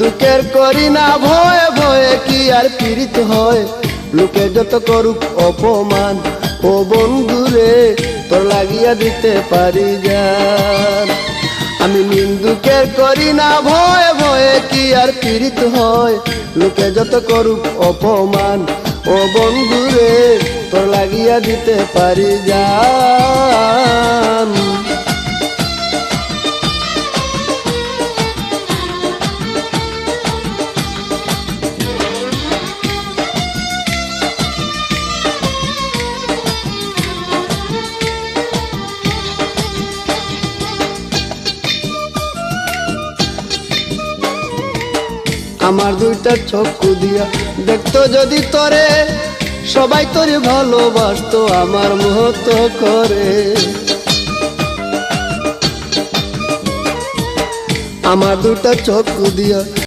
দুঃখের করি না ভয়ে ভয়ে কি আর পীড়িত হয়, লোকে যত করুক অপমান, ও বন্ধুরে তোর লাগিয়া দিতে পারি জান। আমি নিন্দুকের করি না ভয়ে ভয়ে কি আর পীড়িত হয়, লোকে যত করুক অপমান, ও বন্ধুরে তোর লাগিয়া দিতে পারি জান। আমার দুইটা চক্ষু দিয়া দেখতো যদি তোরে, সবাই তোরে ভালোবাসতো আমার মহত্ব করে। আমার দুইটা চক্ষু দিয়া